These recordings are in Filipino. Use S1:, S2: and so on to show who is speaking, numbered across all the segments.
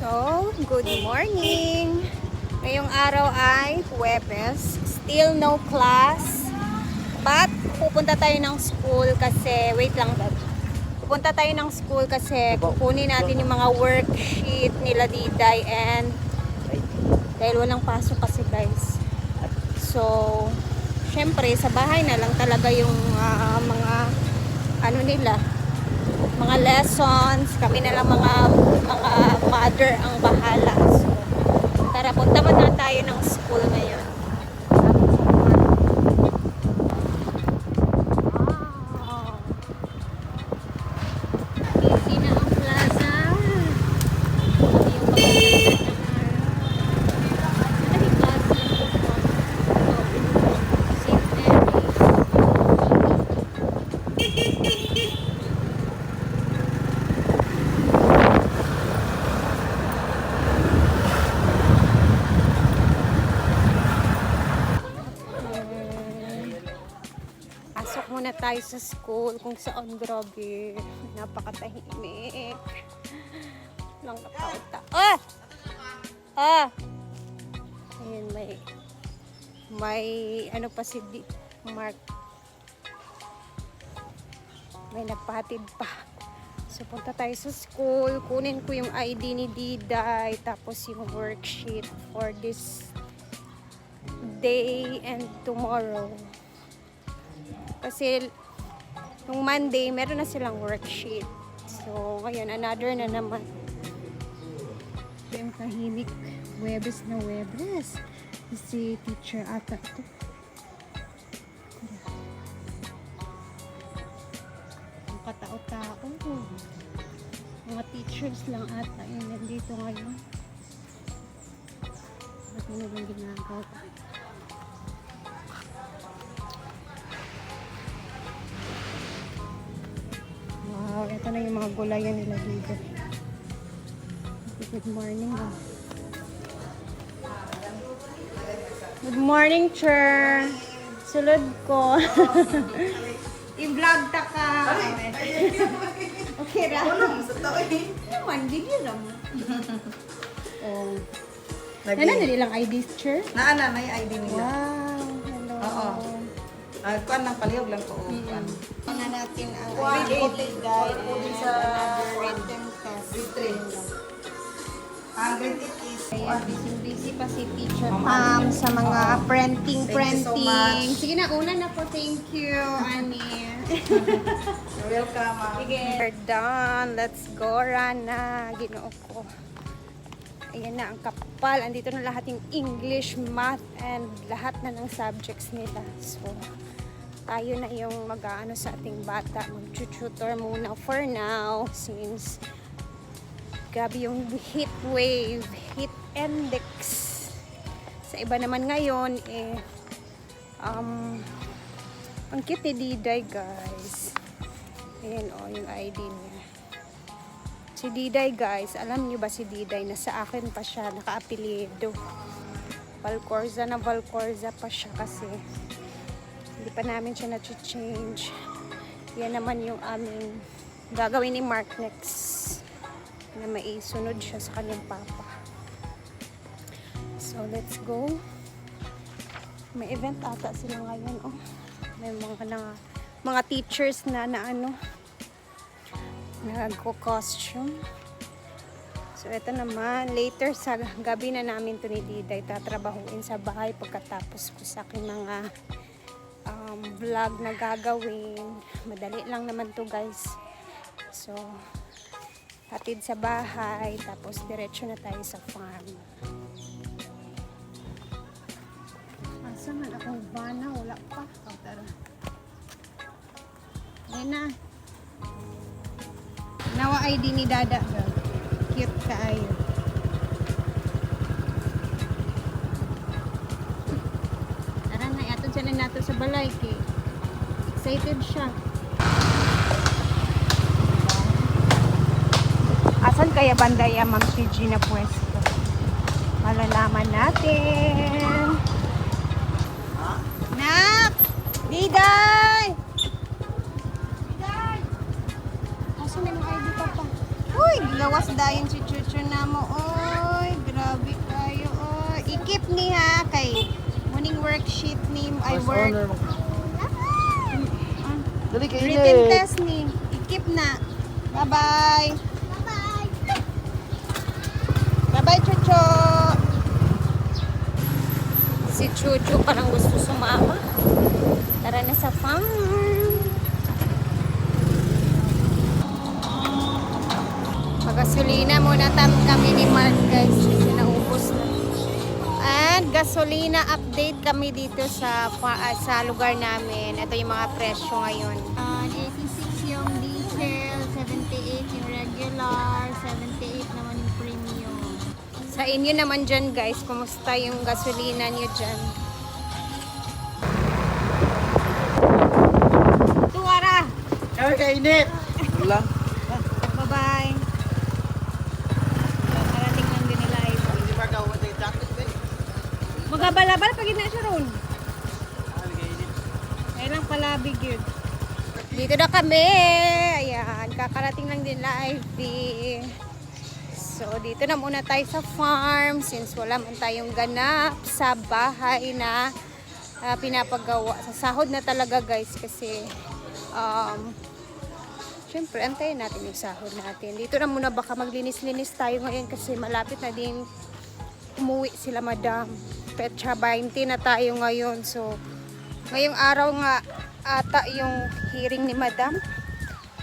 S1: So, good morning! Ngayong araw ay Huwebes. Still no class. But, pupunta tayo ng school kasi, wait lang dad. Pupunta tayo ng school kasi kukunin natin yung mga worksheet nila Diday and dahil walang pasok kasi guys. So, syempre sa bahay na lang talaga yung mga ano nila, mga lessons, kami na lang mga mother ang bahala. So, tara, punta na tayo ng school ngayon. Wow. Busy na ang plaza. Yung pasok muna tayo sa school kung saan grabe napakatahimik lang nakauta. Ayun, may ano pa si Mark, may nagpahatid pa. So punta tayo sa school, kunin ko yung ID ni Diday tapos yung worksheet for this day and tomorrow. Kasi nung Monday, meron na silang worksheet. So, ngayon, another na naman. Yung tahimik, Huwebes na Huwebes. Si teacher ata ito. Ang katao-tao. Mga teachers lang ata yung nandito ngayon. Ba't mo nalang ginagawa? Wow, ito na yung mga gulayan nila dito. Good morning. Good morning, Chair. Sulod ko. I-vlog ta ka. Okay ra. Naman, bigyan lang. Oh. Nana nilang ID, Chair?
S2: Naana, may ID nila.
S1: Wow, hello.
S2: Oo. Kuan ng palihog lang ko.
S1: Mga natin ang
S2: grade 8
S1: guide
S2: sa
S1: written test.
S2: grade 3. Ang grade 8 is
S1: Busy pa si teacher
S2: Ma'am.
S1: sa mga printing.
S2: Thank you so much.
S1: Sige na, una na po. Thank you, Annie.
S2: you're welcome.
S1: Sige. We're done. Let's go, Rana. Ginoo ko. Ayan na ang kapal. Andito na lahat yung English, Math, and lahat na ng subjects nila. So, tayo na yung mag-aano sa ating bata. Mag-tutor muna for now since gabi yung heat wave, heat index. Sa iba naman ngayon, ang cute ni Diday, guys. Ayan o, yung ID niya. Si Diday, guys, alam niyo ba si Diday, nasa akin pa siya, naka-apelyido. Valcorza na Valcorza pa siya kasi hindi pa namin siya na-change. Yan naman yung aming gagawin ni Mark next na maisunod siya sa kanyang papa. So, let's go. May event ata sila ngayon, oh. May mga teachers na ano, nagko-costume. So, ito naman, later sa gabi na namin ito ni Diday tatrabahuin sa bahay pagkatapos ko sa aking mga vlog na gagawin. Madali lang naman to, guys. So, hatid sa bahay, tapos diretso na tayo sa farm. Asa man akong vana? Wala pa. Oh, tara. Ayan na. Nawa ID ni Dada. Cute kaayo. Tara na, atod siya na nato sa balay. Excited siya. Asan kaya banda yung Ma'am Gigi na pwesto? Malalaman natin. Nak! Diday! Asan na yung ID ka pa? Uy! Gawas dayon si Chuchu na mo. Oh. worksheet ni I
S3: First
S1: work.
S3: owner mo. Dali kayo
S1: Written test ni. I-keep na. Bye-bye. Bye-bye, Chucho. Si Chucho parang gusto sumama. Tara na sa farm. Magasolina muna kami ni Mark, guys. Kasi naubos na. And gasolina update kami dito sa lugar namin. Ito yung mga presyo ngayon. 86 yung diesel, 78 yung regular, 78 naman yung premium. Sa inyo naman dyan, guys, kumusta yung gasolina nyo dyan? Tuwara!
S3: Kaya kainit! Wala.
S1: Bye-bye! Parating lang din nila ito.
S3: Hindi ba gawa tayo jacket ba?
S1: Magabalabal pag na siya ron. Ay lang pala big yun. Dito na kami. Ayan, kakarating lang din live. So, dito na muna tayo sa farm since wala man tayong ganap sa bahay na pinapagawa. Sa sahod na talaga, guys, kasi syempre, antayin natin yung sahod natin. Dito na muna baka maglinis-linis tayo ngayon kasi malapit na din umuwi sila, madam. Petsa 20 na tayo ngayon. So, ngayong araw nga ata yung hearing ni madam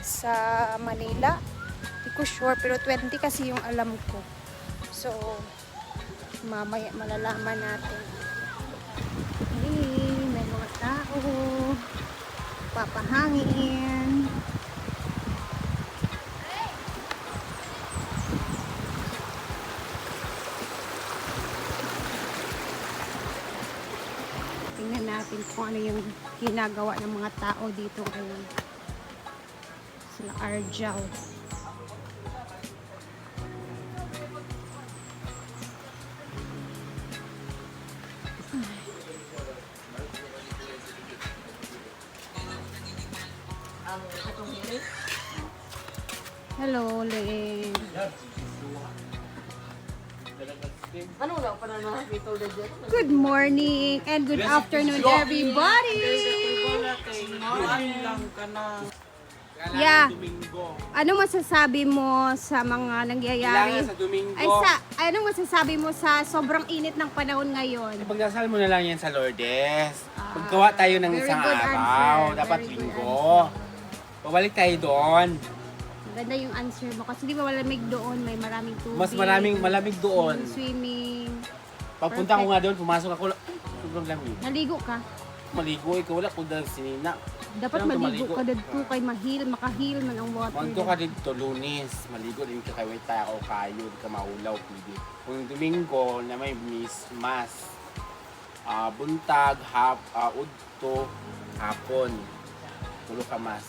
S1: sa Manila. Hindi ko sure, pero 20 kasi yung alam ko. So, mamaya malalaman natin. Hey, may mga tao. Papahangin. Tingnan natin kung ano yung ginagawa ng mga tao dito ngayon. Sila Arjal. Hello, Ling.
S3: Ano lang pa na nakakita ulit dyan?
S1: Good morning and good afternoon, everybody.
S3: lang ka na.
S1: Yeah. Ano masasabi mo sa mga nangyayari?
S4: Kailangan sa Domingo.
S1: Anong masasabi mo sa sobrang init ng panahon ngayon?
S4: Pagdasal mo na lang yan sa Lourdes. Paggawa tayo ng
S1: very
S4: isang
S1: good
S4: araw.
S1: answer.
S4: Dapat
S1: Very good
S4: linggo. Pabalik tayo doon.
S1: Maganda yung answer mo kasi di ba malamig doon, may maraming tubig.
S4: Mas malamig doon.
S1: Swimming.
S4: Pagpunta ko nga doon, pumasok ako. Sobrang lamig.
S1: Naligo ka?
S4: Maligo, ikaw wala ko dahil sinina.
S1: Dapat
S4: Kailangan
S1: maligo
S4: maligo.
S1: ka dito kay makahil man ang water.
S4: Magdo ka dito Lunes. Maligo din ka kay wait tayo kayo. Di ka maulaw. Pwede. Kung Domingo na may mas buntag, udto, hapon. Tulo ka mas.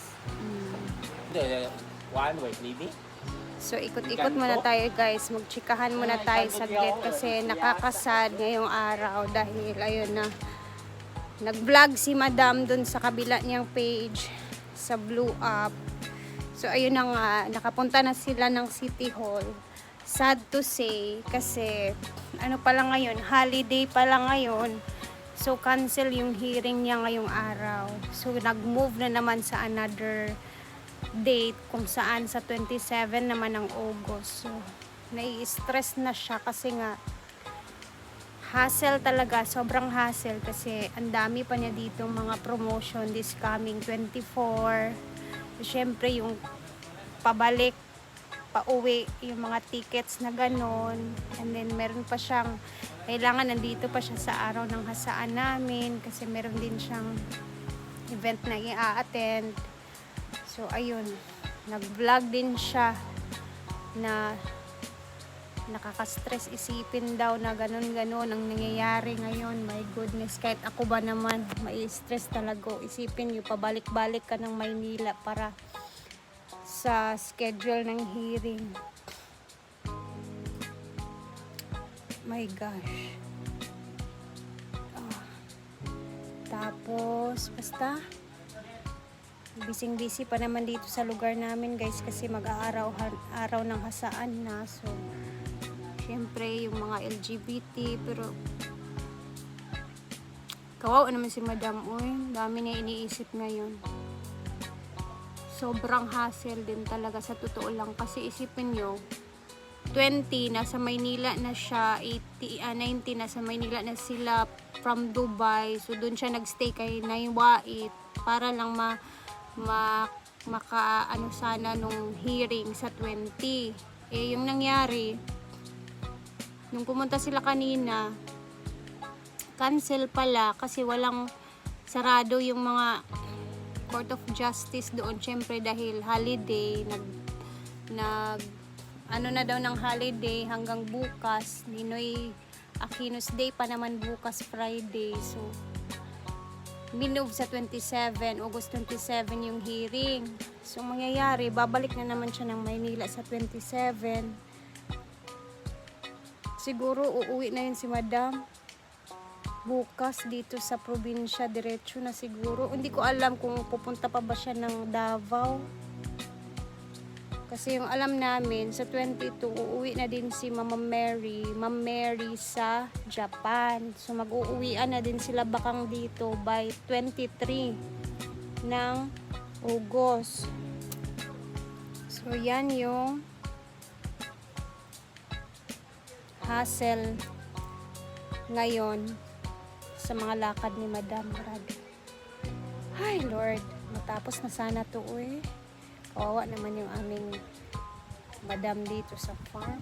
S4: One, wait, maybe?
S1: So ikot-ikot muna tayo, guys. Magchikahan muna tayo saglit kasi nakakasad ngayong araw dahil ayun na. Nag-vlog si Madam dun sa kabila niyang page sa Blue Up. So ayun na nga, nakapunta na sila ng City Hall. Sad to say kasi ano pala ngayon, holiday pala ngayon. So cancel yung hearing niya ngayong araw. So nag-move na naman sa another date kung saan sa 27 naman ng August. So nai-stress na siya kasi nga hassle talaga, sobrang hassle kasi ang dami pa niya dito mga promotion this coming 24. So, syempre yung pabalik, pauwi, yung mga tickets na ganon. And then meron pa siyang, kailangan nandito pa siya sa araw ng hasaan namin kasi meron din siyang event na i-attend. So ayun, nag-vlog din siya na nakaka-stress isipin daw na ganun-ganun ang nangyayari ngayon. My goodness, kahit ako ba naman, may stress talaga. Isipin nyo, pabalik-balik ka ng Maynila para sa schedule ng hearing. My gosh. Tapos, basta, bising-busy pa naman dito sa lugar namin, guys, kasi mag-aaraw ng hasaan na. So, syempre yung mga LGBT, pero Kawawa naman si madam, uy. Dami niya iniisip ngayon. Sobrang hassle din talaga sa totoo lang. Kasi isipin nyo, 20, nasa Maynila na siya. 19, nasa Maynila na sila from Dubai. So, doon siya nagstay kay Naywait para lang maka sana nung hearing sa 20. Eh, yung nangyari, nung pumunta sila kanina, cancel pala kasi walang sarado yung mga Court of Justice doon, syempre dahil holiday, ano na daw ng holiday hanggang bukas. Ninoy Aquino's Day pa naman bukas, Friday. So, minove sa 27, August 27 yung hearing. So, mangyayari, babalik na naman siya ng Maynila sa 27. Siguro, uuwi na yun si madam. Bukas dito sa probinsya, diretso na siguro. Hindi ko alam kung pupunta pa ba siya ng Davao. Kasi yung alam namin, sa 22, uuwi na din si Ma'am Mary sa Japan. So, mag-uuwian na din sila bakang dito by 23 ng August. So, yan yung hassle ngayon sa mga lakad ni Madam Brad. Ay, Lord, matapos na sana to, uy. Kawawa naman yung aming madam dito sa farm.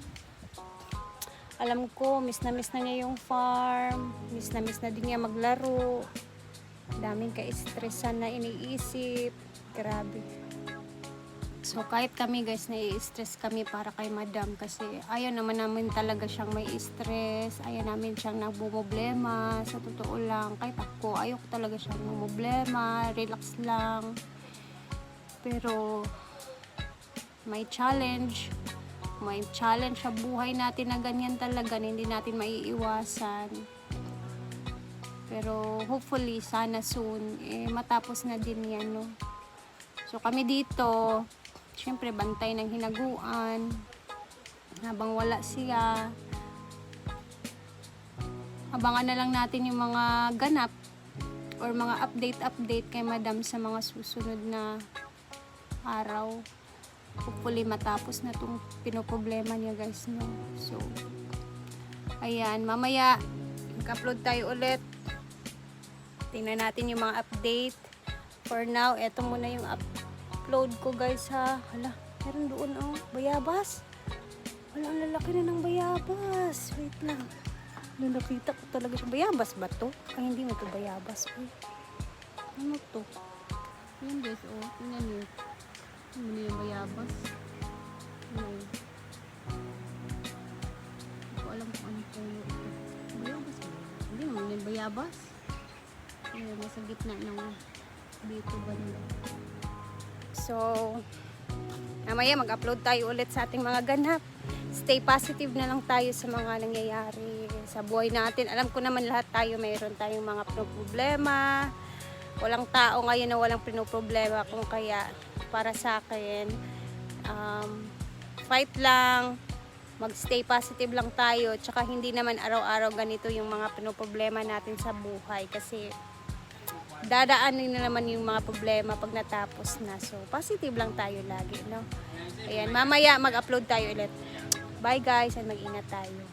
S1: Alam ko, miss na niya yung farm. Miss na din niya maglaro. Daming ka-stressan na iniisip. Grabe. So, kahit kami guys, nai-stress kami para kay madam kasi ayaw naman namin talaga siyang may stress. Ayaw namin siyang nagbumoblema. Sa totoo lang, kahit ako, ayaw ko talaga siyang bumoblema. Relax lang. Pero, may challenge sa buhay natin na ganyan talaga na hindi natin maiiwasan. Pero, hopefully, sana soon, matapos na din yan, no? So, kami dito, syempre, bantay ng hinaguan. Habang wala siya, abangan na lang natin yung mga ganap or mga update kay madam sa mga susunod na araw. Hopefully matapos na itong pinoproblema niya guys, no? So, ayan, mamaya mag-upload tayo ulit. Tingnan natin yung mga update. For now, eto muna yung upload ko guys ha. Hala, meron doon oh, bayabas. Wala, ang lalaki na ng bayabas. Wait lang. Nung nakita ko talaga siya. Bayabas ba to? Ay, hindi mo to bayabas. Uy. Ano to? Yan guys, oh. Tingnan nyo. Ano yung bayabas? Ayun. Hindi ko alam kung ano po ito. Bayabas ba? Hindi mo yung bayabas. Ayun, nasa gitna ng dito ba nila. So, mamaya mag-upload tayo ulit sa ating mga ganap. Stay positive na lang tayo sa mga nangyayari sa buhay natin. Alam ko naman lahat tayo mayroon tayong mga problema. Walang tao ngayon na walang pinoproblema. Kung kaya para sa akin, fight lang, mag-stay positive lang tayo. Tsaka hindi naman araw-araw ganito yung mga pinoproblema natin sa buhay. Kasi dadaanin na naman yung mga problema pag natapos na. So, positive lang tayo lagi, no? Ayan, mamaya mag-upload tayo ulit. Bye guys, and mag-ingat tayo.